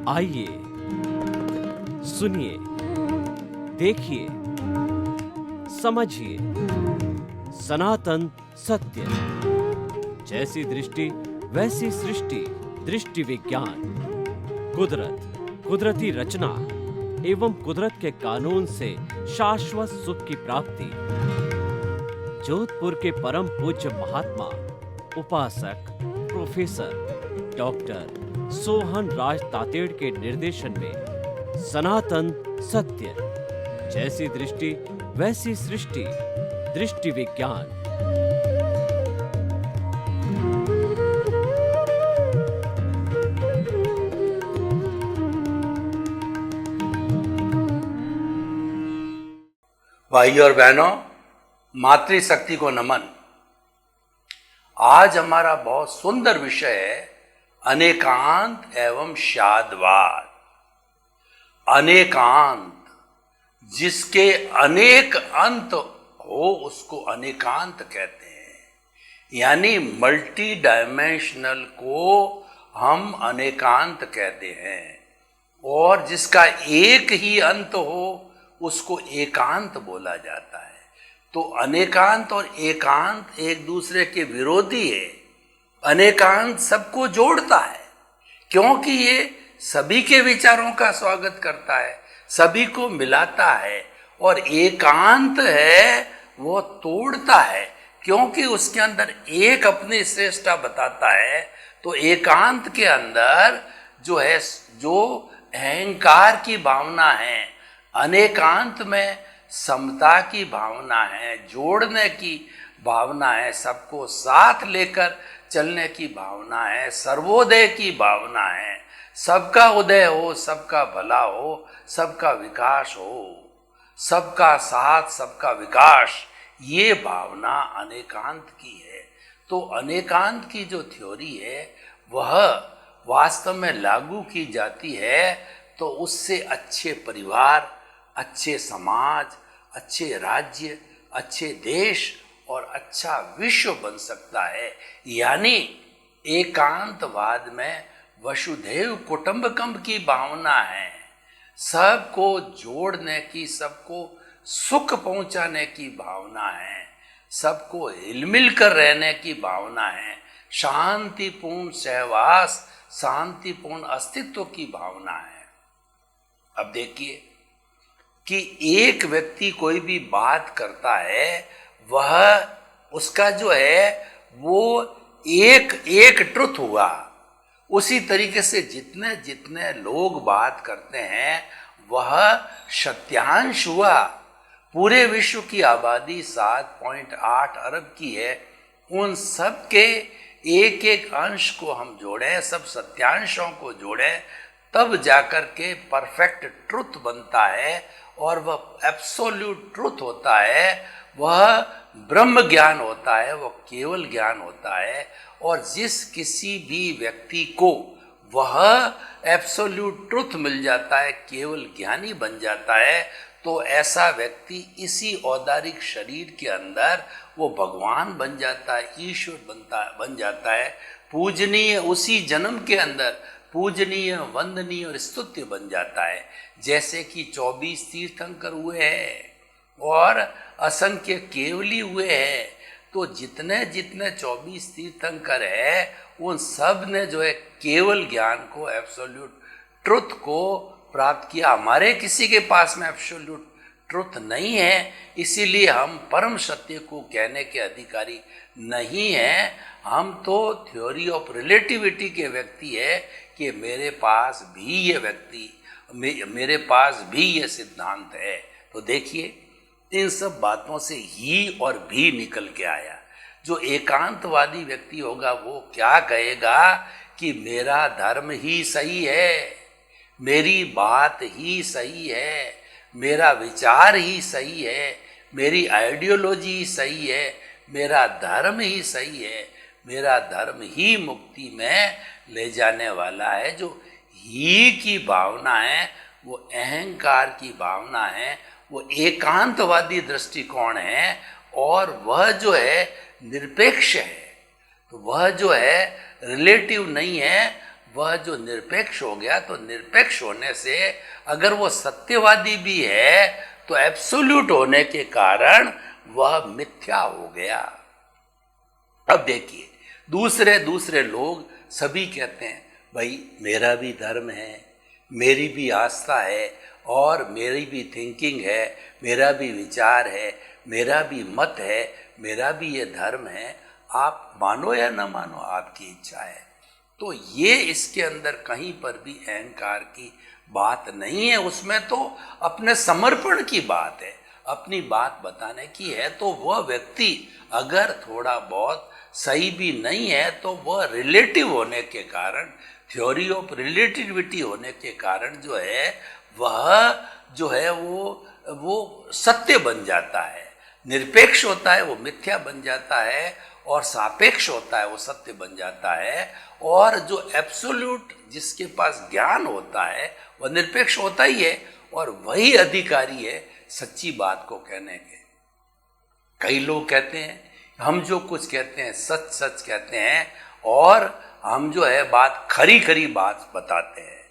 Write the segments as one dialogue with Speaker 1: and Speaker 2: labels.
Speaker 1: आइए, सुनिए, देखिए, समझिए सनातन सत्य। जैसी दृष्टि वैसी सृष्टि, दृष्टि विज्ञान। कुदरत, कुदरती रचना एवं कुदरत के कानून से शाश्वत सुख की प्राप्ति। जोधपुर के परम पूज्य महात्मा उपासक प्रोफेसर डॉक्टर सोहन राज तातेड़ के निर्देशन में सनातन सत्य। जैसी दृष्टि वैसी सृष्टि, दृष्टि विज्ञान।
Speaker 2: भाइयों और बहनों, मातृशक्ति को नमन। आज हमारा बहुत सुंदर विषय है अनेकांत एवं शादवाद। अनेकांत, जिसके अनेक अंत हो उसको अनेकांत कहते हैं। यानी मल्टी डायमेंशनल को हम अनेकांत कहते हैं, और जिसका एक ही अंत हो उसको एकांत बोला जाता है। तो अनेकांत और एकांत एक दूसरे के विरोधी है। अनेकांत सबको जोड़ता है, क्योंकि ये सभी के विचारों का स्वागत करता है, सभी को मिलाता है। और एकांत है वो तोड़ता है, क्योंकि उसके अंदर एक अपनी श्रेष्ठता बताता है। तो एकांत के अंदर जो है, जो अहंकार की भावना है, अनेकांत में समता की भावना है, जोड़ने की भावना है, सबको साथ लेकर चलने की भावना है, सर्वोदय की भावना है। सबका उदय हो, सबका भला हो, सबका विकास हो, सबका साथ, सबका विकास, ये भावना अनेकांत की है। तो अनेकांत की जो थ्योरी है वह वास्तव में लागू की जाती है तो उससे अच्छे परिवार, अच्छे समाज, अच्छे राज्य, अच्छे देश और अच्छा विश्व बन सकता है। यानी एकांतवाद में वसुधैव कुटुंबकम की भावना है, सबको जोड़ने की, सबको सुख पहुंचाने की भावना है, सबको हिलमिल कर रहने की भावना है, शांतिपूर्ण सहवास, शांतिपूर्ण अस्तित्व की भावना है। अब देखिए कि एक व्यक्ति कोई भी बात करता है, वह उसका जो है वो एक ट्रुथ हुआ। उसी तरीके से जितने जितने लोग बात करते हैं वह सत्यांश हुआ। पूरे विश्व की आबादी 7.8 अरब की है, उन सब के एक एक अंश को हम जोड़ें, सब सत्यांशों को जोड़ें, तब जाकर के परफेक्ट ट्रुथ बनता है, और वह एब्सोल्यूट ट्रुथ होता है, वह ब्रह्म ज्ञान होता है, वह केवल ज्ञान होता है। और जिस किसी भी व्यक्ति को वह एब्सोल्यूट ट्रुथ मिल जाता है, केवल ज्ञानी बन जाता है, तो ऐसा व्यक्ति इसी औदारिक शरीर के अंदर वो भगवान बन जाता है, ईश्वर बन जाता है, पूजनीय, उसी जन्म के अंदर पूजनीय, वंदनीय और स्तुत्य बन जाता है। जैसे कि 24 तीर्थंकर हुए हैं और असंख्य केवली हुए हैं, तो जितने जितने 24 तीर्थंकर है उन सब ने जो है केवल ज्ञान को, एब्सोल्यूट ट्रुथ को प्राप्त किया। हमारे किसी के पास में एब्सोल्यूट ट्रुथ नहीं है, इसीलिए हम परम सत्य को कहने के अधिकारी नहीं हैं। हम तो थ्योरी ऑफ रिलेटिविटी के व्यक्ति है कि मेरे पास भी ये व्यक्ति, मेरे पास भी ये सिद्धांत है। तो देखिए, इन सब बातों से ही और भी निकल के आया। जो एकांतवादी व्यक्ति होगा वो क्या कहेगा कि मेरा धर्म ही सही है, मेरी बात ही सही है, मेरा विचार ही सही है, मेरी आइडियोलॉजी ही सही है, मेरा धर्म ही सही है, मेरा धर्म ही मुक्ति में ले जाने वाला है। जो ही की भावना है वो अहंकार की भावना है, वो एकांतवादी दृष्टिकोण है, और वह जो है निरपेक्ष है। तो वह जो है रिलेटिव नहीं है, वह जो निरपेक्ष हो गया, तो निरपेक्ष होने से अगर वो सत्यवादी भी है तो एब्सोल्यूट होने के कारण वह मिथ्या हो गया। अब देखिए, दूसरे दूसरे लोग सभी कहते हैं भाई मेरा भी धर्म है, मेरी भी आस्था है और मेरी भी थिंकिंग है, मेरा भी विचार है, मेरा भी मत है, मेरा भी ये धर्म है, आप मानो या ना मानो आपकी इच्छा है। तो ये इसके अंदर कहीं पर भी अहंकार की बात नहीं है, उसमें तो अपने समर्पण की बात है, अपनी बात बताने की है। तो वह व्यक्ति अगर थोड़ा बहुत सही भी नहीं है तो वह रिलेटिव होने के कारण, थ्योरी ऑफ रिलेटिविटी होने के कारण जो है वह जो है वो सत्य बन जाता है। निरपेक्ष होता है वो मिथ्या बन जाता है, और सापेक्ष होता है वो सत्य बन जाता है। और जो एब्सोल्यूट जिसके पास ज्ञान होता है वह निरपेक्ष होता ही है, और वही अधिकारी है सच्ची बात को कहने के। कई लोग कहते हैं हम जो कुछ कहते हैं सच सच कहते हैं, और हम जो है बात खरी खरी बात बताते हैं।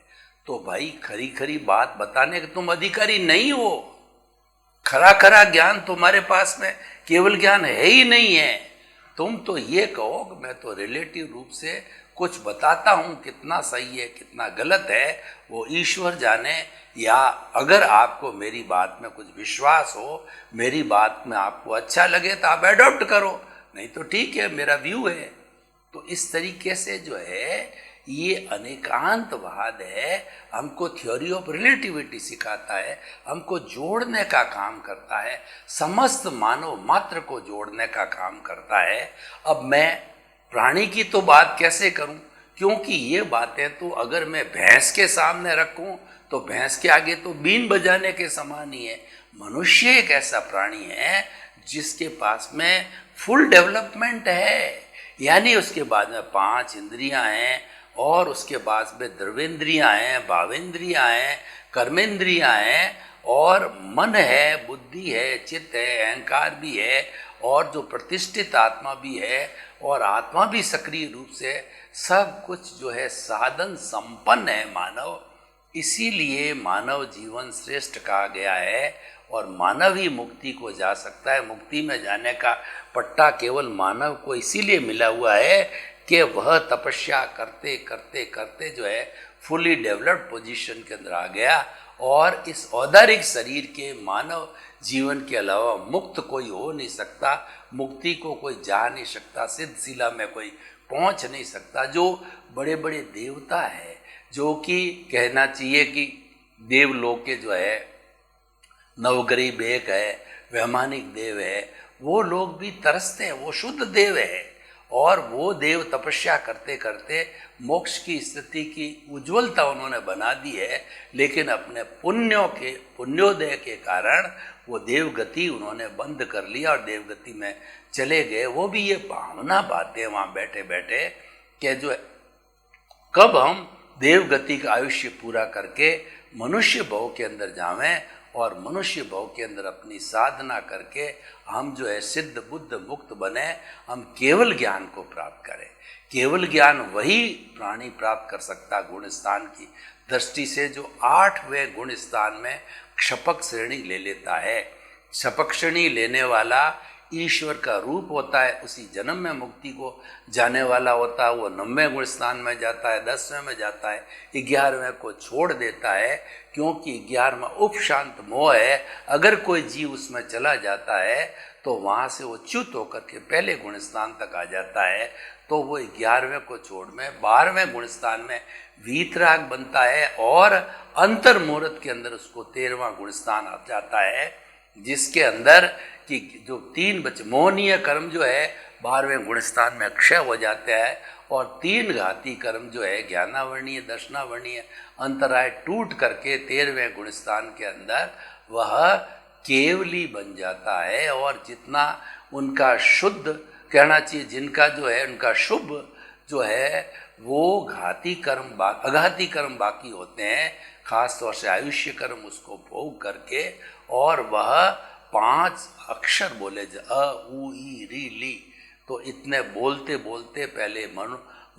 Speaker 2: तो भाई खरी खरी बात बताने के तुम अधिकारी नहीं हो। खरा खरा ज्ञान तुम्हारे पास में केवल ज्ञान है ही नहीं है। तुम तो ये कहो कि मैं तो रिलेटिव रूप से कुछ बताता हूँ, कितना सही है कितना गलत है वो ईश्वर जाने, या अगर आपको मेरी बात में कुछ विश्वास हो, मेरी बात में आपको अच्छा लगे तो आप एडॉप्ट करो, नहीं तो ठीक है मेरा व्यू है। तो इस तरीके से जो है ये अनेकांतवाद है, हमको थ्योरी ऑफ रिलेटिविटी सिखाता है, हमको जोड़ने का काम करता है, समस्त मानव मात्र को जोड़ने का काम करता है। अब मैं प्राणी की तो बात कैसे करूं, क्योंकि ये बातें तो अगर मैं भैंस के सामने रखूं तो भैंस के आगे तो बीन बजाने के समान ही है। मनुष्य एक ऐसा प्राणी है जिसके पास में फुल डेवलपमेंट है, यानी उसके बाद में 5 इंद्रियां हैं, और उसके बाद में द्रवेंद्रियां हैं, भावेंद्रियां हैं, कर्मेंद्रियां हैं, और मन है, बुद्धि है, चित्त है, अहंकार भी है, और जो प्रतिष्ठित आत्मा भी है, और आत्मा भी सक्रिय रूप से सब कुछ जो है साधन संपन्न है मानव। इसीलिए मानव जीवन श्रेष्ठ कहा गया है, और मानव ही मुक्ति को जा सकता है। मुक्ति में जाने का पट्टा केवल मानव को इसीलिए मिला हुआ है कि वह तपस्या करते करते करते जो है फुली डेवलप्ड पोजीशन के अंदर आ गया, और इस औदारिक शरीर के मानव जीवन के अलावा मुक्त कोई हो नहीं सकता, मुक्ति को कोई जा नहीं सकता, सिद्ध शिला में कोई पहुंच नहीं सकता। जो बड़े बड़े देवता है, जो कि कहना चाहिए कि देवलोक के जो है नवग्रीब एक है, वैमानिक देव है, वो लोग भी तरसते हैं, वो शुद्ध देव है, और वो देव तपस्या करते करते मोक्ष की स्थिति की उज्ज्वलता उन्होंने बना दी है, लेकिन अपने पुण्योदय के कारण वो देवगति उन्होंने बंद कर लिया और देवगति में चले गए। वो भी ये भावना पाते हैं वहाँ बैठे बैठे कि जो कब हम देवगति का आयुष्य पूरा करके मनुष्य भव के अंदर जावें, और मनुष्य भव के अंदर अपनी साधना करके हम जो है सिद्ध बुद्ध मुक्त बने, हम केवल ज्ञान को प्राप्त करें। केवल ज्ञान वही प्राणी प्राप्त कर सकता गुण स्थान की दृष्टि से, जो 8वें गुण स्थान में क्षपक श्रेणी ले लेता है। क्षपक श्रेणी लेने वाला ईश्वर का रूप होता है, उसी जन्म में मुक्ति को जाने वाला होता है। वो 9वें गुण स्थान में जाता है, 10वें में जाता है, 11वें को छोड़ देता है, क्योंकि 11वां उपशांत मोह है। अगर कोई जीव उसमें चला जाता है तो वहाँ से वो च्युत होकर के पहले गुण स्थान तक आ जाता है, तो वो 11वें को छोड़ में 12वें गुण स्थान में वीतराग बनता है, और अंतर मुहूर्त के अंदर उसको 13वां गुण स्थान आ जाता है, जिसके अंदर कि जो 3 बचे मोहनीय कर्म जो है 12वें गुण स्थान में अक्षय हो जाता है, और 3 घाती कर्म जो है ज्ञानावर्णीय दर्शनावर्णीय अंतराय टूट करके 13वें गुण स्थान के अंदर वह केवली बन जाता है। और जितना उनका शुद्ध कहना चाहिए, जिनका जो है उनका शुभ जो है वो घाती कर्म अघाती कर्म बाकी होते हैं, खास तौर से आयुष्य कर्म उसको भोग करके, और वह 5 अक्षर बोले अ उ ई री ली, तो इतने बोलते बोलते पहले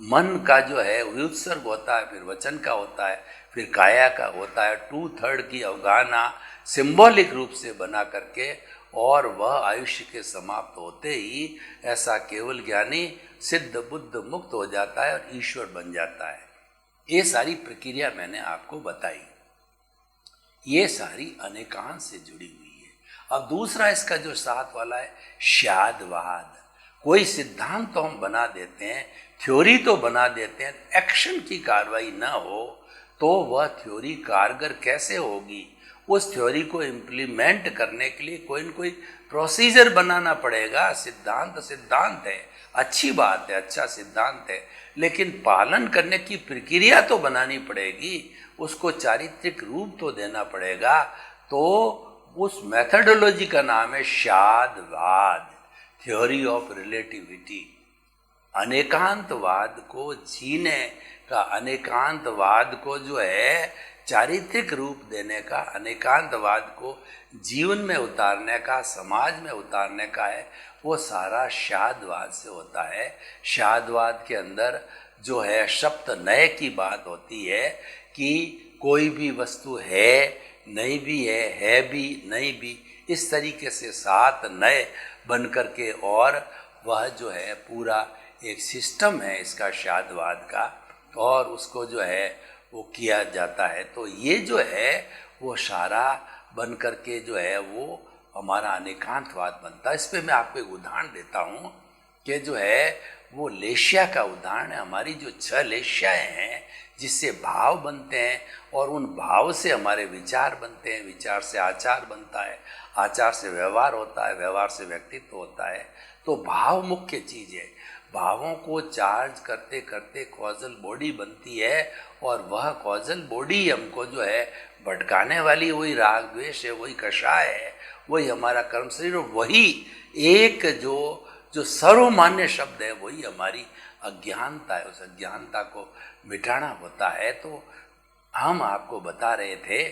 Speaker 2: मन का जो है व्युत्सर्ग होता है, फिर वचन का होता है, फिर काया का होता है, 2/3 की अवगाहना सिंबॉलिक रूप से बना करके, और वह आयुष्य के समाप्त होते ही ऐसा केवल ज्ञानी सिद्ध बुद्ध मुक्त हो जाता है और ईश्वर बन जाता है। ये सारी प्रक्रिया मैंने आपको बताई, ये सारी अनेकांश से जुड़ी हुई है। अब दूसरा इसका जो साथ वाला है शादवाद। कोई सिद्धांत तो हम बना देते हैं, थ्योरी तो बना देते हैं, एक्शन की कार्रवाई ना हो तो वह थ्योरी कारगर कैसे होगी? उस थ्योरी को इम्प्लीमेंट करने के लिए कोई न कोई प्रोसीजर बनाना पड़ेगा। सिद्धांत सिद्धांत है, अच्छी बात है, अच्छा सिद्धांत है, लेकिन पालन करने की प्रक्रिया तो बनानी पड़ेगी, उसको चारित्रिक रूप तो देना पड़ेगा। तो उस मेथडोलॉजी का नाम है शादवाद, थ्योरी ऑफ रिलेटिविटी। अनेकांतवाद को जीने का, अनेकांतवाद को जो है चारित्रिक रूप देने का, अनेकांतवाद को जीवन में उतारने का, समाज में उतारने का है, वो सारा शादवाद से होता है। शादवाद के अंदर जो है सप्त नय की बात होती है कि कोई भी वस्तु है, नहीं भी है भी, नहीं भी, इस तरीके से 7 नय बन करके, और वह जो है पूरा एक सिस्टम है इसका शादवाद का, और उसको जो है वो किया जाता है। तो ये जो है वो सारा बन करके जो है वो हमारा अनेकांतवाद बनता है। इस पर मैं आपको एक उदाहरण देता हूँ कि जो है वो लेशिया का उदाहरण है। हमारी जो 6 लेशियाएँ हैं जिससे भाव बनते हैं, और उन भाव से हमारे विचार बनते हैं, विचार से आचार बनता है, आचार से व्यवहार होता है, व्यवहार से व्यक्तित्व होता है। तो भाव मुख्य चीज़ है। भावों को चार्ज करते करते कॉजल बॉडी बनती है, और वह कॉजल बॉडी हमको जो है भटकाने वाली वही राग द्वेष है, वही कषाय है, वही हमारा कर्म शरीर, और वही एक जो सर्वमान्य शब्द है वही हमारी अज्ञानता है। उस अज्ञानता को मिटाना होता है। तो हम आपको बता रहे थे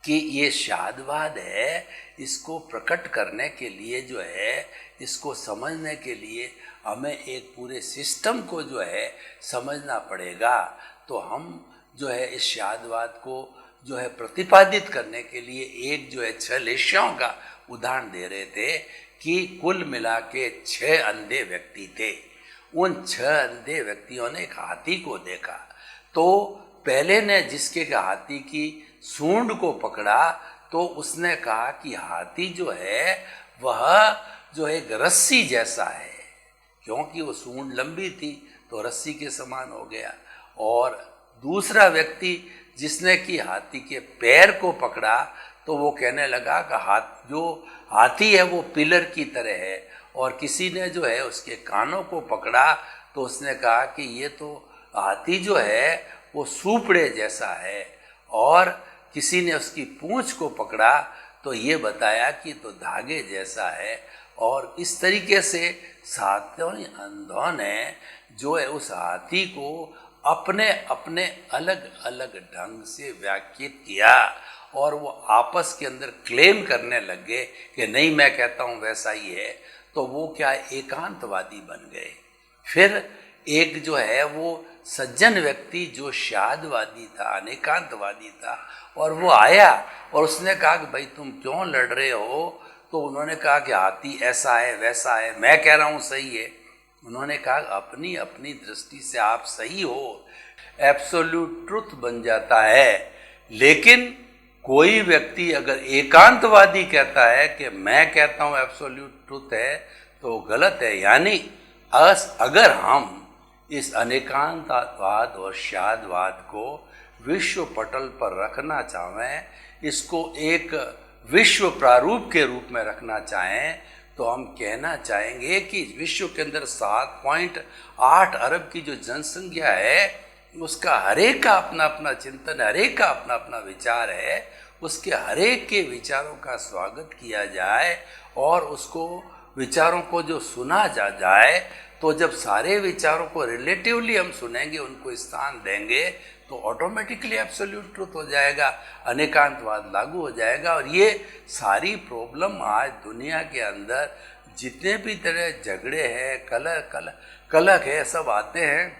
Speaker 2: कि ये शादवाद है, इसको प्रकट करने के लिए जो है, इसको समझने के लिए हमें एक पूरे सिस्टम को जो है समझना पड़ेगा। तो हम जो है इस शादवाद को जो है प्रतिपादित करने के लिए एक जो है 6 लेशियाओं का उदाहरण दे रहे थे कि कुल मिला के 6 अंधे व्यक्ति थे। उन 6 अंधे व्यक्तियों ने एक हाथी को देखा। तो पहले ने जिसके हाथी की सूंड को पकड़ा, तो उसने कहा कि हाथी जो है वह जो एक रस्सी जैसा है, क्योंकि वो सूंड लंबी थी तो रस्सी के समान हो गया। और दूसरा व्यक्ति जिसने कि हाथी के पैर को पकड़ा, तो वो कहने लगा कि जो हाथी है वो पिलर की तरह है। और किसी ने जो है उसके कानों को पकड़ा, तो उसने कहा कि ये तो हाथी जो है वो सूपड़े जैसा है। और किसी ने उसकी पूंछ को पकड़ा, तो ये बताया कि तो धागे जैसा है। और इस तरीके से 7 अंधों ने जो है उस हाथी को अपने अपने अलग अलग ढंग से व्याख्यात किया, और वो आपस के अंदर क्लेम करने लग गए कि नहीं, मैं कहता हूँ वैसा ही है। तो वो क्या एकांतवादी बन गए। फिर एक जो है वो सज्जन व्यक्ति जो शादवादी था, अनेकांतवादी था, और वो आया और उसने कहा कि भाई तुम क्यों लड़ रहे हो? तो उन्होंने कहा कि हाथी ऐसा है वैसा है, मैं कह रहा हूँ सही है। उन्होंने कहा अपनी अपनी दृष्टि से आप सही हो, एब्सोल्यूट ट्रुथ बन जाता है। लेकिन कोई व्यक्ति अगर एकांतवादी कहता है कि मैं कहता हूँ एब्सोल्यूट ट्रुथ है, तो गलत है। यानी अगर हम इस अनेकांतवाद और शादवाद को विश्व पटल पर रखना चाहें, इसको एक विश्व प्रारूप के रूप में रखना चाहें, तो हम कहना चाहेंगे कि विश्व के अंदर 7.8 अरब की जो जनसंख्या है, उसका हरेक का अपना अपना चिंतन, हरेक का अपना अपना विचार है। उसके हरेक के विचारों का स्वागत किया जाए, और उसको विचारों को जो सुना जाए, तो जब सारे विचारों को रिलेटिवली हम सुनेंगे, उनको स्थान देंगे, तो ऑटोमेटिकली एब्सोल्यूट ट्रुथ हो जाएगा, अनेकांतवाद लागू हो जाएगा। और ये सारी प्रॉब्लम आज दुनिया के अंदर जितने भी तरह झगड़े हैं, कलह है, सब आते हैं,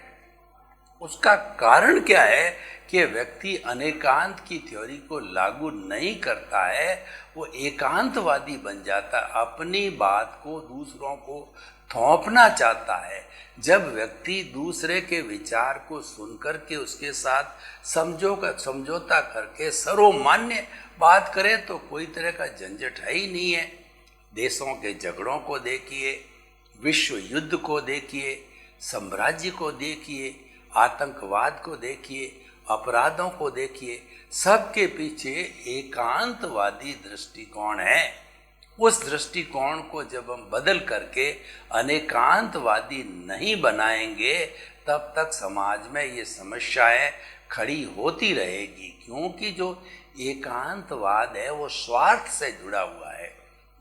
Speaker 2: उसका कारण क्या है कि व्यक्ति अनेकांत की थ्योरी को लागू नहीं करता है, वो एकांतवादी बन जाता है, अपनी बात को दूसरों को थोपना चाहता है। जब व्यक्ति दूसरे के विचार को सुनकर के उसके साथ समझौता करके सर्वमान्य बात करे तो कोई तरह का झंझट है ही नहीं है। देशों के झगड़ों को देखिए, विश्व युद्ध को देखिए, साम्राज्य को देखिए, आतंकवाद को देखिए, अपराधों को देखिए, सबके पीछे एकांतवादी दृष्टिकोण है। उस दृष्टिकोण को जब हम बदल करके अनेकांतवादी नहीं बनाएंगे तब तक समाज में ये समस्याएं खड़ी होती रहेगी, क्योंकि जो एकांतवाद है वो स्वार्थ से जुड़ा हुआ है,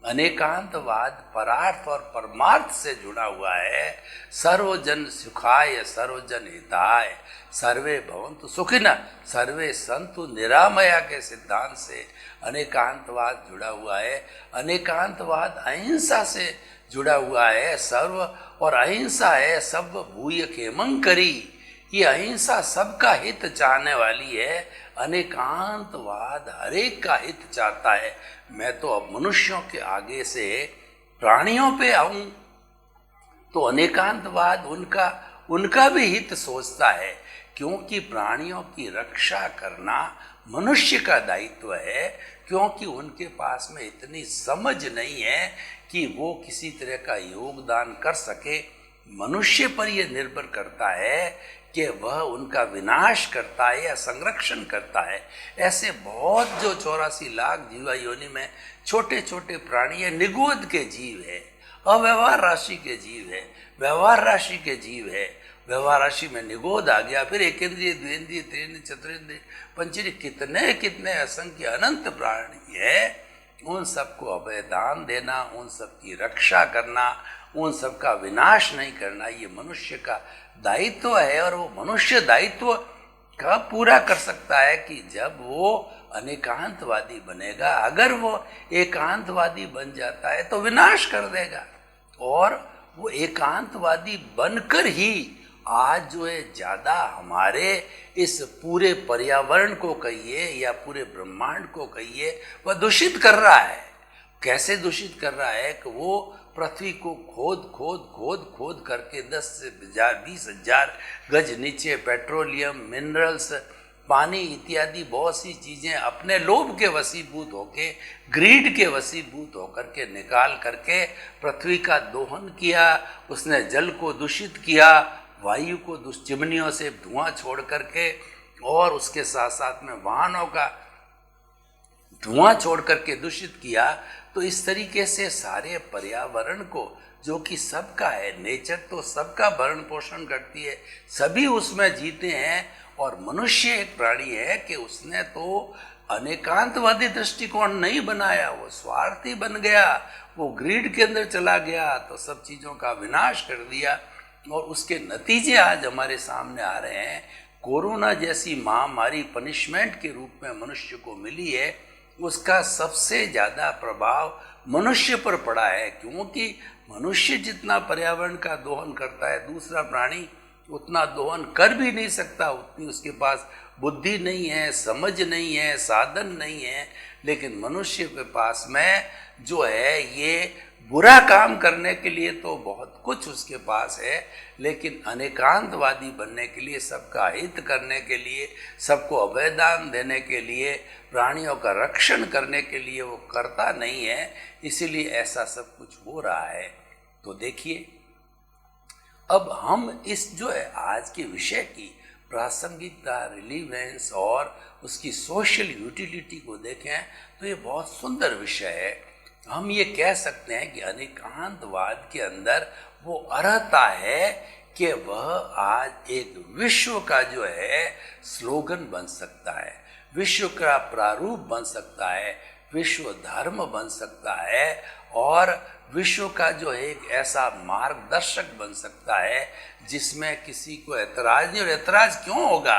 Speaker 2: अनेकांतवाद परार्थ और परमार्थ से जुड़ा हुआ है। सर्वजन सुखाय सर्वजन हिताय सर्वे भवन्तु सुखिनः सर्वे सन्तु निरामया के सिद्धांत से अनेकांतवाद जुड़ा हुआ है। अनेकांतवाद अहिंसा से जुड़ा हुआ है, सर्व और अहिंसा है सब भूय खेमं करी। ये अहिंसा सबका हित चाहने वाली है, अनेकांतवाद हरेक का हित चाहता है। मैं तो अब मनुष्यों के आगे से प्राणियों पे आऊं तो अनेकांतवाद उनका भी हित सोचता है, क्योंकि प्राणियों की रक्षा करना मनुष्य का दायित्व है, क्योंकि उनके पास में इतनी समझ नहीं है कि वो किसी तरह का योगदान कर सके। मनुष्य पर यह निर्भर करता है कि वह उनका विनाश करता है या संरक्षण करता है। ऐसे बहुत जो 84 लाख जीवा योनि में छोटे छोटे प्राणी है, निगोद के जीव है, अव्यवहार राशि के जीव है, व्यवहार राशि के जीव है। व्यवहार राशि में निगोद आ गया, फिर एकेंद्रिय, द्विंद्रिय, त्रिंद्रिय, चतुरिंद्रिय, पंचेंद्रिय, कितने कितने असंख्य अनंत प्राणी है। उन सबको अभयदान देना, उन सब की रक्षा करना, उन सब का विनाश नहीं करना, ये मनुष्य का दायित्व है। और वो मनुष्य दायित्व कब पूरा कर सकता है कि जब वो अनेकांतवादी बनेगा। अगर वो एकांतवादी बन जाता है तो विनाश कर देगा। और वो एकांतवादी बनकर ही आज जो है ज़्यादा हमारे इस पूरे पर्यावरण को कहिए या पूरे ब्रह्मांड को कहिए, वह दूषित कर रहा है। कैसे दूषित कर रहा है कि वो पृथ्वी को खोद करके 10 से 20,000 गज नीचे पेट्रोलियम, मिनरल्स, पानी इत्यादि बहुत सी चीज़ें अपने लोभ के वशीभूत होके, ग्रीड के वशीभूत होकर के निकाल करके पृथ्वी का दोहन किया। उसने जल को दूषित किया, वायु को चिमनियों से धुआं छोड़ करके, और उसके साथ साथ में वाहनों का धुआं छोड़ करके दूषित किया। तो इस तरीके से सारे पर्यावरण को, जो कि सबका है, नेचर तो सबका भरण पोषण करती है, सभी उसमें जीते हैं। और मनुष्य एक प्राणी है कि उसने तो अनेकांतवादी दृष्टिकोण नहीं बनाया, वो स्वार्थी बन गया, वो ग्रीड के अंदर चला गया, तो सब चीज़ों का विनाश कर दिया। और उसके नतीजे आज हमारे सामने आ रहे हैं। कोरोना जैसी महामारी पनिशमेंट के रूप में मनुष्य को मिली है, उसका सबसे ज़्यादा प्रभाव मनुष्य पर पड़ा है, क्योंकि मनुष्य जितना पर्यावरण का दोहन करता है, दूसरा प्राणी उतना दोहन कर भी नहीं सकता, उतनी उसके पास बुद्धि नहीं है, समझ नहीं है, साधन नहीं है। लेकिन मनुष्य के पास में जो है ये बुरा काम करने के लिए तो बहुत कुछ उसके पास है, लेकिन अनेकांतवादी बनने के लिए, सबका हित करने के लिए, सबको अभयदान देने के लिए, प्राणियों का रक्षण करने के लिए वो करता नहीं है। इसीलिए ऐसा सब कुछ हो रहा है। तो देखिए, अब हम इस जो है आज के विषय की प्रासंगिकता, रिलीवेंस और उसकी सोशल यूटिलिटी को देखें तो ये बहुत सुंदर विषय है। हम ये कह सकते हैं कि अनेकांतवाद के अंदर वो अर्हता है कि वह आज एक विश्व का जो है स्लोगन बन सकता है, विश्व का प्रारूप बन सकता है, विश्व धर्म बन सकता है, और विश्व का जो है एक ऐसा मार्गदर्शक बन सकता है जिसमें किसी को ऐतराज नहीं। और ऐतराज क्यों होगा?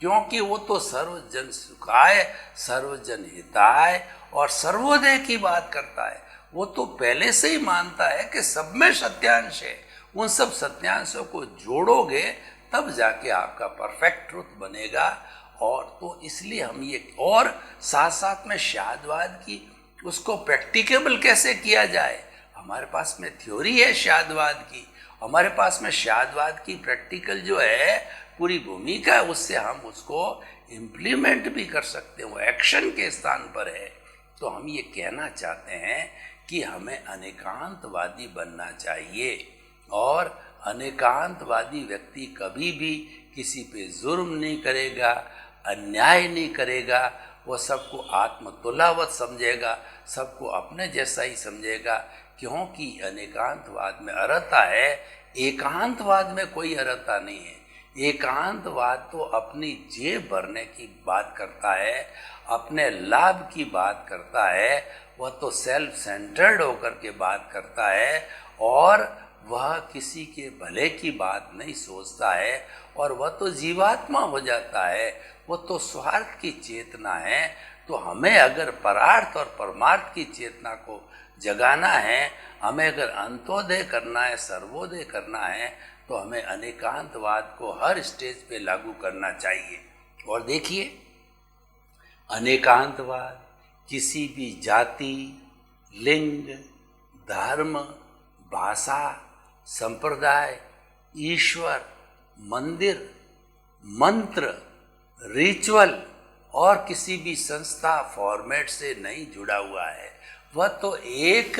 Speaker 2: क्योंकि वो तो सर्वजन सुखाय सर्वजन हिताय और सर्वोदय की बात करता है। वो तो पहले से ही मानता है कि सब में सत्यांश है। उन सब सत्यांशों को जोड़ोगे तब जाके आपका परफेक्ट ट्रुथ बनेगा। और तो इसलिए हम ये, और साथ साथ में शादवाद की उसको प्रैक्टिकेबल कैसे किया जाए, हमारे पास में थ्योरी है शादवाद की, हमारे पास में शादवाद की प्रैक्टिकल जो है पूरी भूमिका है, उससे हम उसको इम्प्लीमेंट भी कर सकते हैं, वो एक्शन के स्थान पर है। तो हम ये कहना चाहते हैं कि हमें अनेकांतवादी बनना चाहिए, और अनेकांतवादी व्यक्ति कभी भी किसी पे जुर्म नहीं करेगा, अन्याय नहीं करेगा, वो सबको आत्मतुलावत समझेगा, सबको अपने जैसा ही समझेगा, क्योंकि अनेकांतवाद में अर्हता है, एकांतवाद में कोई अर्हता नहीं है। एकांतवाद तो अपनी जेब भरने की बात करता है, अपने लाभ की बात करता है, वह तो सेल्फ सेंटर्ड होकर के बात करता है, और वह किसी के भले की बात नहीं सोचता है, और वह तो जीवात्मा हो जाता है, वह तो स्वार्थ की चेतना है। तो हमें अगर परार्थ और परमार्थ की चेतना को जगाना है, हमें अगर अंत्योदय करना है, सर्वोदय करना है, तो हमें अनेकांतवाद को हर स्टेज पे लागू करना चाहिए। और देखिए, अनेकांतवाद किसी भी जाति, लिंग, धर्म, भाषा, संप्रदाय, ईश्वर, मंदिर, मंत्र, रिचुअल और किसी भी संस्था फॉर्मेट से नहीं जुड़ा हुआ है। वह तो एक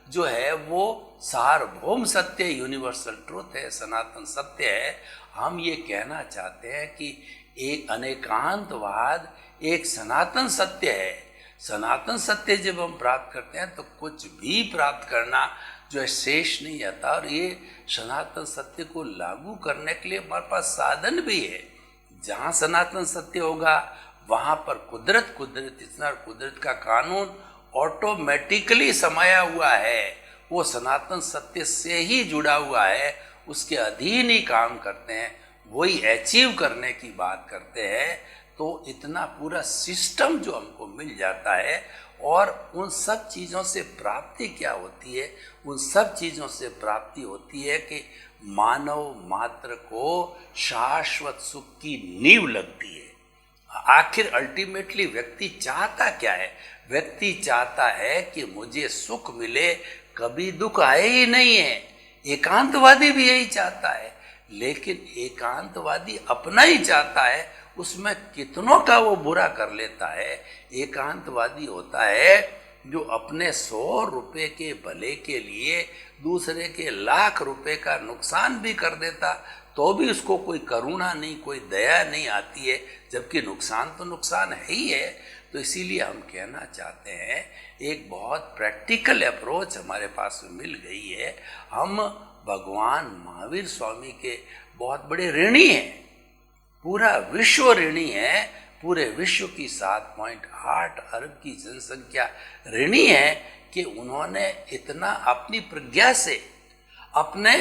Speaker 2: जो है वो सार्वभौम सत्य, यूनिवर्सल ट्रुथ है, सनातन सत्य है। हम ये कहना चाहते हैं कि एक अनेकांतवाद एक सनातन सत्य है। सनातन सत्य जब हम प्राप्त करते हैं तो कुछ भी प्राप्त करना जो है शेष नहीं आता, और ये सनातन सत्य को लागू करने के लिए हमारे पास साधन भी है। जहाँ सनातन सत्य होगा वहाँ पर कुदरत इतना, कुदरत का कानून ऑटोमेटिकली समाया हुआ है, वो सनातन सत्य से ही जुड़ा हुआ है, उसके अधीन ही काम करते हैं, वही अचीव करने की बात करते हैं। तो इतना पूरा सिस्टम जो हमको मिल जाता है, और उन सब चीज़ों से प्राप्ति क्या होती है, उन सब चीज़ों से प्राप्ति होती है कि मानव मात्र को शाश्वत सुख की नींव लगती है। आखिर अल्टीमेटली व्यक्ति चाहता क्या है? व्यक्ति चाहता है कि मुझे सुख मिले, कभी दुख आए ही नहीं है। एकांतवादी भी यही चाहता है, लेकिन एकांतवादी अपना ही चाहता है, उसमें कितनों का वो बुरा कर लेता है। एकांतवादी होता है जो अपने 100 रुपए के भले के लिए दूसरे के लाख रुपए का नुकसान भी कर देता, तो भी उसको कोई करुणा नहीं, कोई दया नहीं आती है, जबकि नुकसान तो नुकसान है ही है। तो इसीलिए हम कहना चाहते हैं, एक बहुत प्रैक्टिकल अप्रोच हमारे पास मिल गई है। हम भगवान महावीर स्वामी के बहुत बड़े ऋणी हैं, पूरा विश्व ऋणी है, पूरे विश्व की 7.8 अरब की जनसंख्या ऋणी है कि उन्होंने इतना अपनी प्रज्ञा से, अपने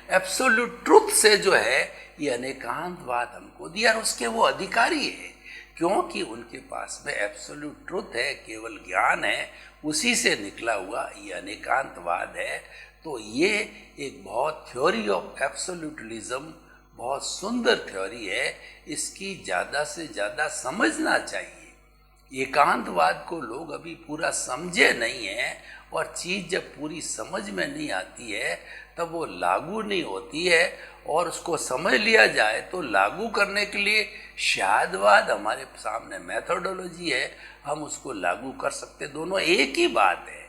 Speaker 2: एब्सोल्यूट ट्रुथ से जो है ये अनेकांतवाद हमको दिया, और उसके वो अधिकारी है, क्योंकि उनके पास में एब्सोल्यूट ट्रुथ है, केवल ज्ञान है, उसी से निकला हुआ ये अनेकांतवाद है। तो ये एक बहुत थ्योरी ऑफ एब्सोल्यूटलिज्म, बहुत सुंदर थ्योरी है, इसकी ज़्यादा से ज़्यादा समझना चाहिए। एकांतवाद को लोग अभी पूरा समझे नहीं हैं, और चीज़ जब पूरी समझ में नहीं आती है तब वो लागू नहीं होती है, और उसको समझ लिया जाए तो लागू करने के लिए शादवाद हमारे सामने मेथोडोलॉजी है, हम उसको लागू कर सकते। दोनों एक ही बात है,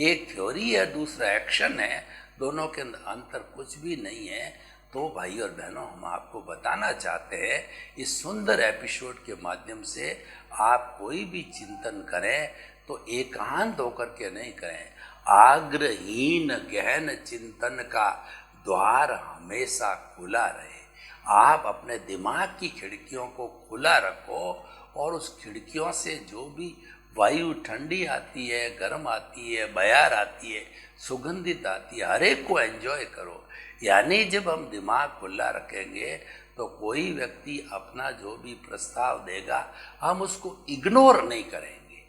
Speaker 2: एक थ्योरी है, दूसरा एक्शन है, दोनों के अंतर कुछ भी नहीं है। तो भाई और बहनों, हम आपको बताना चाहते हैं, इस सुंदर एपिसोड के माध्यम से आप कोई भी चिंतन करें तो एकांत होकर के नहीं करें। आग्रहीन गहन चिंतन का द्वार हमेशा खुला रहे। आप अपने दिमाग की खिड़कियों को खुला रखो, और उस खिड़कियों से जो भी वायु ठंडी आती है, गर्म आती है, बयार आती है, सुगंधित आती है, हर एक को एंजॉय करो। यानी जब हम दिमाग खुला रखेंगे तो कोई व्यक्ति अपना जो भी प्रस्ताव देगा हम उसको इग्नोर नहीं करेंगे।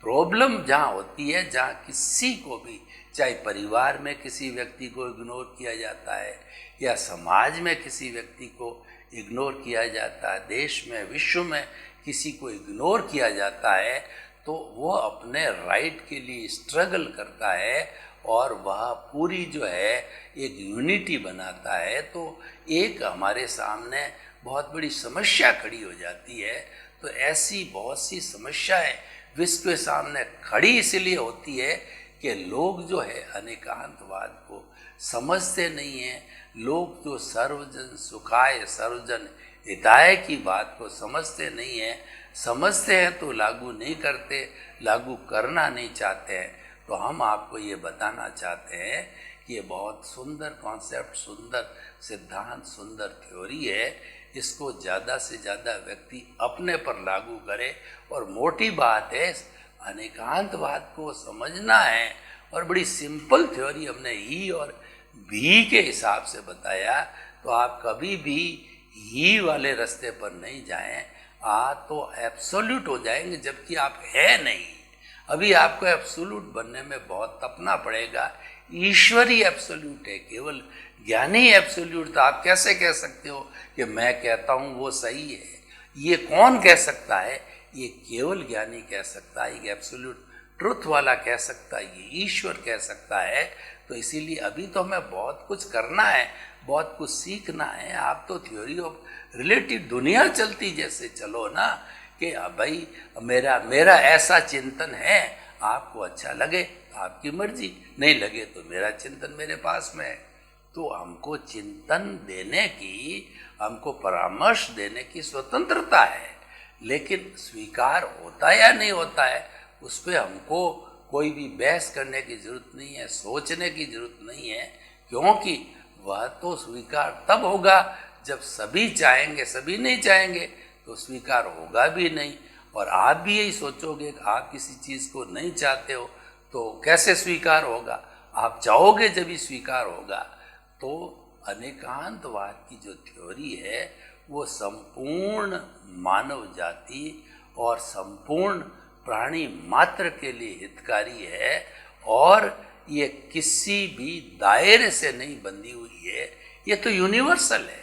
Speaker 2: प्रॉब्लम जहाँ होती है, जहाँ किसी को भी, चाहे परिवार में किसी व्यक्ति को इग्नोर किया जाता है या समाज में किसी व्यक्ति को इग्नोर किया जाता है, देश में, विश्व में किसी को इग्नोर किया जाता है, तो वो अपने राइट के लिए स्ट्रगल करता है और वह पूरी जो है एक यूनिटी बनाता है, तो एक हमारे सामने बहुत बड़ी समस्या खड़ी हो जाती है। तो ऐसी बहुत सी समस्याएं विश्व के सामने खड़ी इसलिए होती है कि लोग जो है अनेकांतवाद को समझते नहीं हैं। लोग जो सर्वजन सुखाय सर्वजन हिताय की बात को समझते नहीं हैं, समझते हैं तो लागू नहीं करते, लागू करना नहीं चाहते हैं। तो हम आपको ये बताना चाहते हैं कि ये बहुत सुंदर कॉन्सेप्ट, सुंदर सिद्धांत, सुंदर थ्योरी है। इसको ज़्यादा से ज़्यादा व्यक्ति अपने पर लागू करे। और मोटी बात है, अनेकांतवाद को समझना है। और बड़ी सिंपल थ्योरी हमने ही और भी के हिसाब से बताया। तो आप कभी भी ही वाले रास्ते पर नहीं जाएं, तो एब्सोल्यूट हो जाएंगे, जबकि आप है नहीं। अभी आपको एब्सोल्यूट बनने में बहुत तपना पड़ेगा। ईश्वरी एब्सोल्यूट है, केवल ज्ञानी एब्सोल्यूट। तो आप कैसे कह सकते हो कि मैं कहता हूँ वो सही है? ये कौन कह सकता है? ये केवल ज्ञानी कह सकता है, ये एब्सोल्यूट ट्रुथ वाला कह सकता है, ये ईश्वर कह सकता है। तो इसीलिए अभी तो हमें बहुत कुछ करना है, बहुत कुछ सीखना है। आप तो थ्योरी ऑफ रिलेटिव दुनिया चलती जैसे चलो ना, कि भाई मेरा ऐसा चिंतन है, आपको अच्छा लगे आपकी मर्जी, नहीं लगे तो मेरा चिंतन मेरे पास में है। तो हमको चिंतन देने की, हमको परामर्श देने की स्वतंत्रता है, लेकिन स्वीकार होता है या नहीं होता है उस पर हमको कोई भी बहस करने की जरूरत नहीं है, सोचने की जरूरत नहीं है, क्योंकि वह तो स्वीकार तब होगा जब सभी चाहेंगे। सभी नहीं चाहेंगे तो स्वीकार होगा भी नहीं। और आप भी यही सोचोगे कि आप किसी चीज़ को नहीं चाहते हो तो कैसे स्वीकार होगा? आप चाहोगे जब ही स्वीकार होगा। तो अनेकांतवाद की जो थ्योरी है वो संपूर्ण मानव जाति और संपूर्ण प्राणी मात्र के लिए हितकारी है, और ये किसी भी दायरे से नहीं बंधी हुई है। ये तो यूनिवर्सल है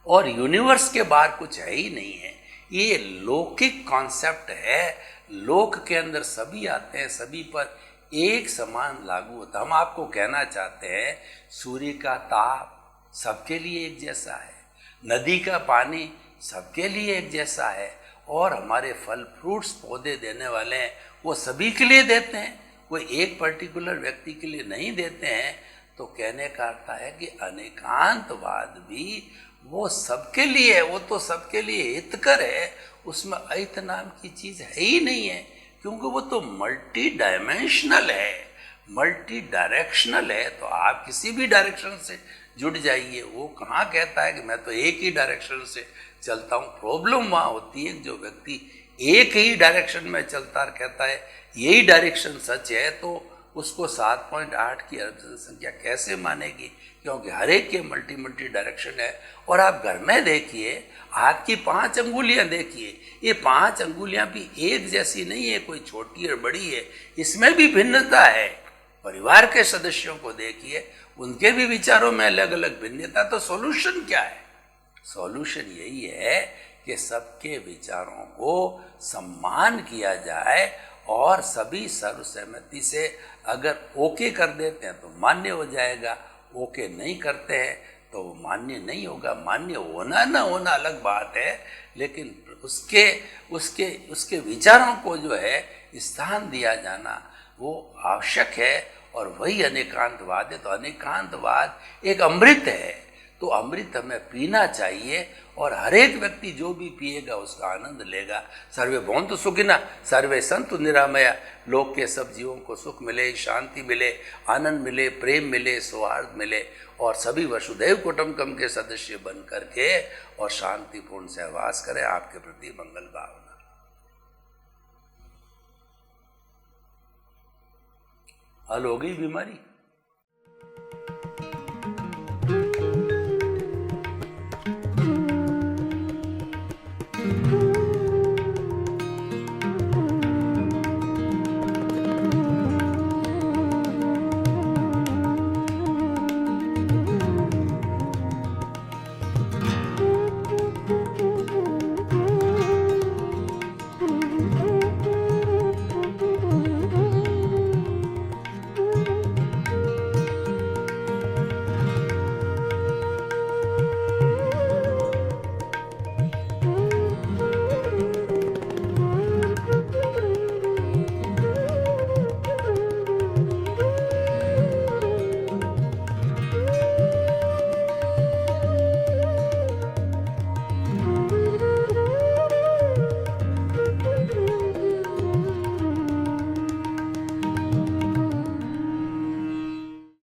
Speaker 2: और यूनिवर्स के बाहर कुछ है ही नहीं है। ये लौकिक कॉन्सेप्ट है। लोक के अंदर सभी आते हैं, सभी पर एक समान लागू होता है। हम आपको कहना चाहते हैं सूर्य का ताप सबके लिए एक जैसा है, नदी का पानी सबके लिए एक जैसा है, और हमारे फल फ्रूट्स पौधे देने वाले हैं वो सभी के लिए देते हैं, कोई एक पर्टिकुलर व्यक्ति के लिए नहीं देते हैं। तो कहने का अर्थ है कि अनेकांतवाद भी वो सबके लिए है, वो तो सबके लिए हितकर है। उसमें अहित नाम की चीज़ है ही नहीं है, क्योंकि वो तो मल्टी डायमेंशनल है, मल्टी डायरेक्शनल है। तो आप किसी भी डायरेक्शन से जुड़ जाइए। वो कहाँ कहता है कि मैं तो एक ही डायरेक्शन से चलता हूँ? प्रॉब्लम वहाँ होती है जो व्यक्ति एक ही डायरेक्शन में चलता है, कहता है यही डायरेक्शन सच है, तो उसको 7.8 की अरब जनसंख्या कैसे मानेगी? क्योंकि हर एक के मल्टी डायरेक्शन है। और आप घर में देखिए, हाथ की 5 अंगुलियां देखिए, ये 5 अंगुलियां भी एक जैसी नहीं है, कोई छोटी और बड़ी है, इसमें भी भिन्नता है। परिवार के सदस्यों को देखिए, उनके भी विचारों में अलग अलग भिन्नता। तो सॉल्यूशन क्या है? सॉल्यूशन यही है कि सबके विचारों को सम्मान किया जाए और सभी सर्वसहमति से अगर ओके कर देते हैं तो मान्य हो जाएगा, ओके नहीं करते हैं तो वो मान्य नहीं होगा। मान्य होना ना होना अलग बात है, लेकिन उसके विचारों को जो है स्थान दिया जाना वो आवश्यक है, और वही अनेकांतवाद है। तो अनेकांतवाद एक अमृत है, तो अमृत हमें पीना चाहिए, और हर एक व्यक्ति जो भी पिएगा उसका आनंद लेगा। सर्वे भवन्तु सुखिनः, सर्वे सन्तु निरामया। लोक के सब जीवों को सुख मिले, शांति मिले, आनंद मिले, प्रेम मिले, सौहार्द मिले, और सभी वसुधैव कुटुम्बकम के सदस्य बन करके और शांतिपूर्ण सहवास करें। आपके प्रति मंगल भावना। हल हो गई बीमारी।